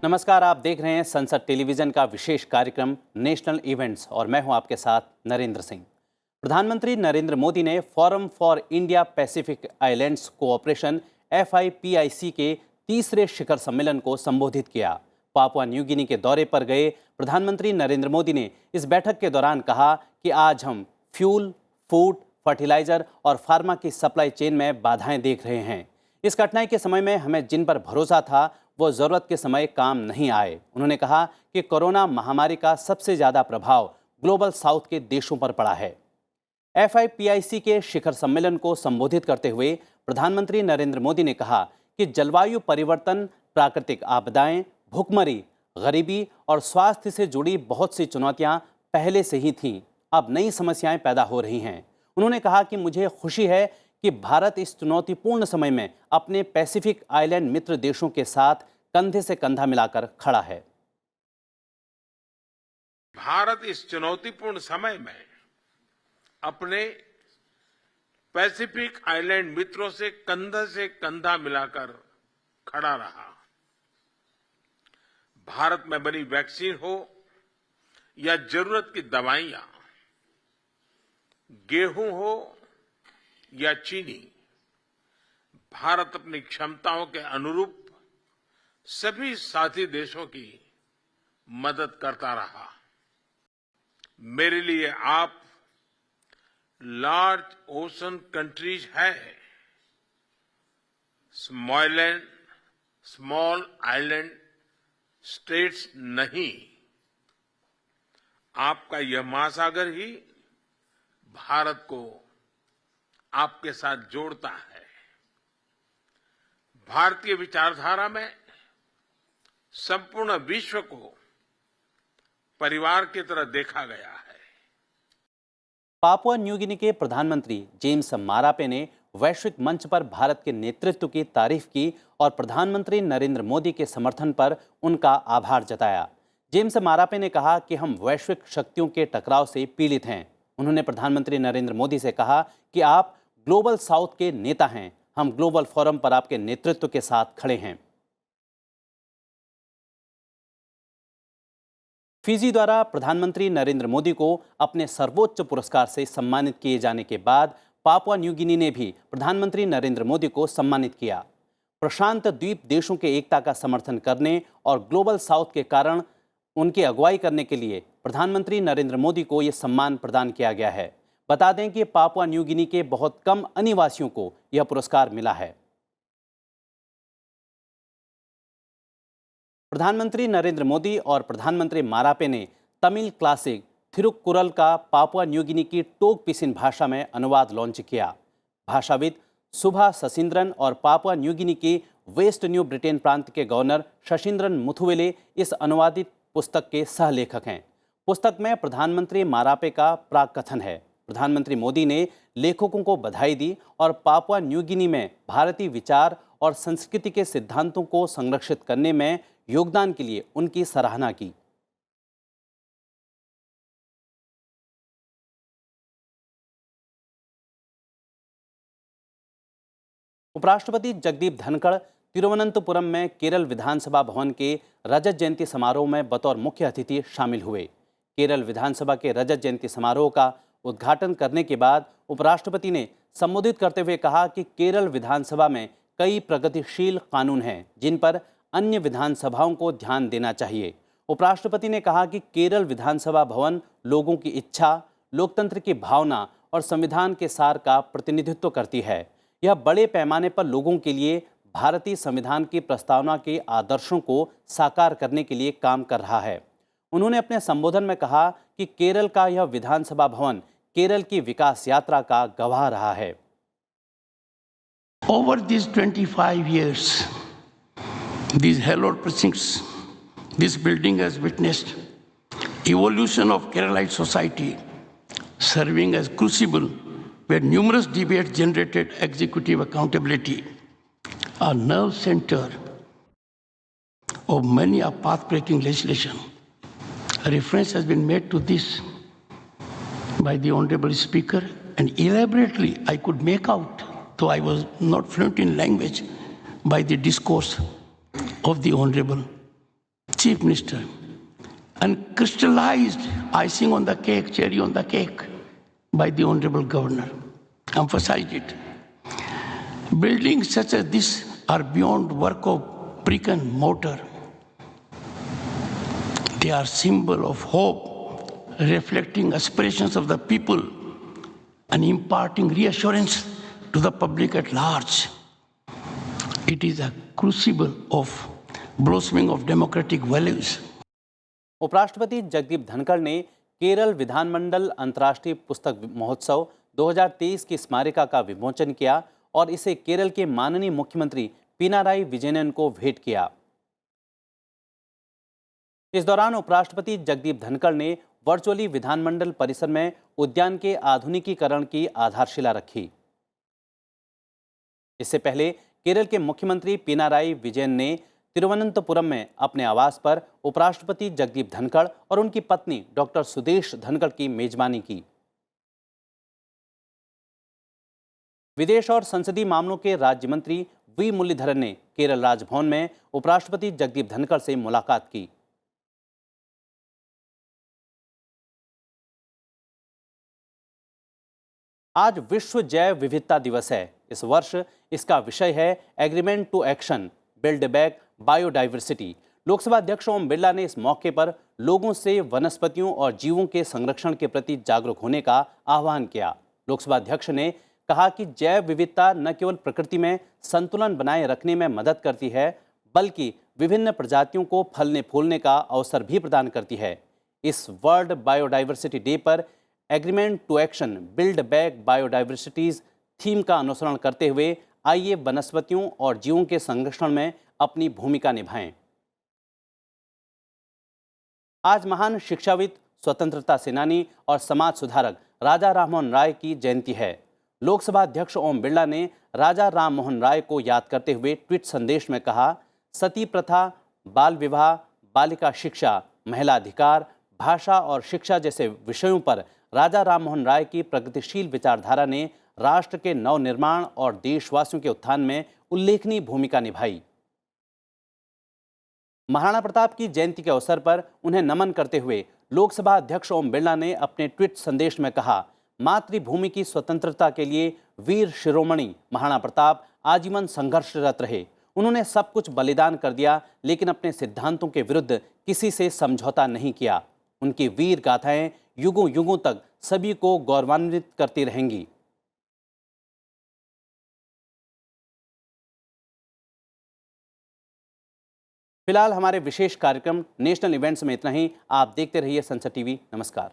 नमस्कार, आप देख रहे हैं संसद टेलीविजन का विशेष कार्यक्रम नेशनल इवेंट्स और मैं हूं आपके साथ नरेंद्र सिंह। प्रधानमंत्री नरेंद्र मोदी ने forum for India Pacific islands cooperation FIPIC के तीसरे शिखर सम्मेलन को संबोधित किया। पापुआ न्यू गिनी के दौरे पर गए प्रधानमंत्री नरेंद्र मोदी ने इस बैठक के दौरान कहा कि आज हम फ्यूल, फूड, फर्टिलाइजर और फार्मा की सप्लाई चेन में बाधाएं देख रहे हैं। इस कठिनाई के समय में हमें जिन पर भरोसा था वो जरूरत के समय काम नहीं आए। उन्होंने कहा कि कोरोना महामारी का सबसे ज्यादा प्रभाव ग्लोबल साउथ के देशों पर पड़ा है। FIPIC के शिखर सम्मेलन को संबोधित करते हुए प्रधानमंत्री नरेंद्र मोदी ने कहा कि जलवायु परिवर्तन, प्राकृतिक आपदाएं, भुखमरी, गरीबी और स्वास्थ्य से जुड़ी बहुत सी चुनौतियां पहले से ही थीं, अब नई समस्याएं पैदा हो रही हैं। उन्होंने कहा कि मुझे खुशी है कि भारत इस चुनौतीपूर्ण समय में अपने पैसिफिक आइलैंड मित्र देशों के साथ कंधे से कंधा मिलाकर खड़ा है। भारत इस चुनौतीपूर्ण समय में अपने पैसिफिक आइलैंड मित्रों से कंधा मिलाकर खड़ा रहा। भारत में बनी वैक्सीन हो या जरूरत की दवाइयां, गेहूं हो या चीनी, भारत अपनी क्षमताओं के अनुरूप सभी साथी देशों की मदद करता रहा। मेरे लिए आप लार्ज ओशन कंट्रीज है, स्मॉल आइलैंड स्टेट्स नहीं। आपका यह महासागर ही भारत को आपके साथ जोड़ता है। भारतीय विचारधारा में संपूर्ण विश्व को परिवार की तरह देखा गया है। पापुआ न्यू गिनी के प्रधानमंत्री जेम्स मारापे ने वैश्विक मंच पर भारत के नेतृत्व की तारीफ की और प्रधानमंत्री नरेंद्र मोदी के समर्थन पर उनका आभार जताया। जेम्स मारापे ने कहा कि हम वैश्विक शक्तियों के टकराव से पीड़ित हैं। उन्होंने प्रधानमंत्री नरेंद्र मोदी से कहा कि आप ग्लोबल साउथ के नेता हैं, हम ग्लोबल फोरम पर आपके नेतृत्व के साथ खड़े हैं। फिजी द्वारा प्रधानमंत्री नरेंद्र मोदी को अपने सर्वोच्च पुरस्कार से सम्मानित किए जाने के बाद पापुआ न्यू गिनी ने भी प्रधानमंत्री नरेंद्र मोदी को सम्मानित किया। प्रशांत द्वीप देशों के एकता का समर्थन करने और ग्लोबल साउथ के कारण उनकी अगुवाई करने के लिए प्रधानमंत्री नरेंद्र मोदी को यह सम्मान प्रदान किया गया है। बता दें कि पापुआ न्यू गिनी के बहुत कम अनिवासियों को यह पुरस्कार मिला है। प्रधानमंत्री नरेंद्र मोदी और प्रधानमंत्री मारापे ने तमिल क्लासिक थिरुक्कुरल का पापुआ न्यू गिनी की टोक पिसिन भाषा में अनुवाद लॉन्च किया। भाषाविद सुभा शशिंद्रन और पापुआ न्यू गिनी की वेस्ट न्यू ब्रिटेन प्रांत के गवर्नर शशिंद्रन मुथुवेले इस अनुवादित पुस्तक के सह लेखक हैं। पुस्तक में प्रधानमंत्री मारापे का प्राक कथन है। प्रधानमंत्री मोदी ने लेखकों को बधाई दी और पापुआ न्यू गिनी में भारतीय विचार और संस्कृति के सिद्धांतों को संरक्षित करने में योगदान के लिए उनकी सराहना की। उपराष्ट्रपति जगदीप धनखड़ तिरुवनंतपुरम में केरल विधानसभा भवन के रजत जयंती समारोह में बतौर मुख्य अतिथि शामिल हुए। केरल विधानसभा के रजत जयंती समारोह का उद्घाटन करने के बाद उपराष्ट्रपति ने संबोधित करते हुए कहा कि केरल विधानसभा में कई प्रगतिशील कानून हैं जिन पर अन्य विधानसभाओं को ध्यान देना चाहिए। उपराष्ट्रपति ने कहा कि केरल विधानसभा भवन लोगों की इच्छा, लोकतंत्र की भावना और संविधान के सार का प्रतिनिधित्व करती है। यह बड़े पैमाने पर लोगों के लिए भारतीय संविधान की प्रस्तावना के आदर्शों को साकार करने के लिए काम कर रहा है। उन्होंने अपने संबोधन में कहा कि केरल का यह विधानसभा भवन केरल की विकास यात्रा का गवाह रहा है। Over these 25 years, these hallowed precincts, this building has witnessed evolution of Keralite society, serving as crucible where numerous debates generated executive accountability, a nerve center of many a path-breaking legislation. A reference has been made to this by the Honorable Speaker, and elaborately I could make out, though I was not fluent in language, by the discourse of the Honorable Chief Minister, and crystallized icing on the cake, cherry on the cake by the Honorable Governor. Emphasized it. Buildings such as this are beyond work of brick and mortar. They are symbol of hope, reflecting aspirations of the people and imparting reassurance to the public at large. It is a crucible of blossoming of democratic values. उपराष्ट्रपति जगदीप धनखड़ ने केरल विधानमंडल अंतर्राष्ट्रीय पुस्तक महोत्सव 2023 की स्मारिका का विमोचन किया और इसे केरल के माननीय मुख्यमंत्री पिनाराई विजयन को भेंट किया। इस दौरान उपराष्ट्रपति जगदीप धनखड़ ने वर्चुअली विधानमंडल परिसर में उद्यान के आधुनिकीकरण की आधारशिला रखी। इससे पहले केरल के मुख्यमंत्री पिनाराई विजयन ने तिरुवनंतपुरम में अपने आवास पर उपराष्ट्रपति जगदीप धनखड़ और उनकी पत्नी डॉक्टर सुदेश धनखड़ की मेजबानी की। विदेश और संसदीय मामलों के राज्य मंत्री वी मुरलीधरन ने केरल राजभवन में उपराष्ट्रपति जगदीप धनखड़ से मुलाकात की। आज विश्व जैव विविधता दिवस है। इस वर्ष इसका विषय है agreement to action build back biodiversity. Lok Sabha अध्यक्ष ओम बिरला ने इस मौके पर लोगों से वनस्पतियों और जीवों के संरक्षण के प्रति जागरूक होने का आह्वान किया। लोकसभा अध्यक्ष ने कहा कि जैव विविधता न केवल प्रकृति में संतुलन बनाए रखने में मदद करती है, बल्कि विभिन्न प्रजातियों को फलने फूलने का अवसर भी प्रदान करती है। इस वर्ल्ड बायोडाइवर्सिटी डे पर agreement to action build back biodiversity's theme का अनुसरण करते हुए आइए वनस्पतियों और जीवों के संरक्षण में अपनी भूमिका निभाएं। आज महान शिक्षाविद, स्वतंत्रता सेनानी और समाज सुधारक राजा राममोहन राय की जयंती है। लोकसभा अध्यक्ष ओम बिरला ने राजा राममोहन राय को याद करते हुए ट्वीट संदेश में कहा, सती प्रथा, बाल विवाह, बालिका शिक्षा, महिला अधिकार, भाषा और शिक्षा जैसे विषयों पर राजा राममोहन राय की प्रगतिशील विचारधारा ने राष्ट्र के नवनिर्माण और देशवासियों के उत्थान में उल्लेखनीय भूमिका निभाई। महाराणा प्रताप की जयंती के अवसर पर उन्हें नमन करते हुए लोकसभा अध्यक्ष ओम बिरला ने अपने ट्वीट संदेश में कहा, मातृभूमि की स्वतंत्रता के लिए वीर शिरोमणि महाराणा प्रताप आजीवन संघर्षरत रहे। उन्होंने सब कुछ बलिदान कर दिया, लेकिन अपने सिद्धांतों के विरुद्ध किसी से समझौता नहीं किया। उनकी वीर गाथाएं युगों युगों तक सभी को गौरवान्वित करती रहेंगी। फिलहाल हमारे विशेष कार्यक्रम नेशनल इवेंट्स में इतना ही। आप देखते रहिए संसद टीवी। नमस्कार।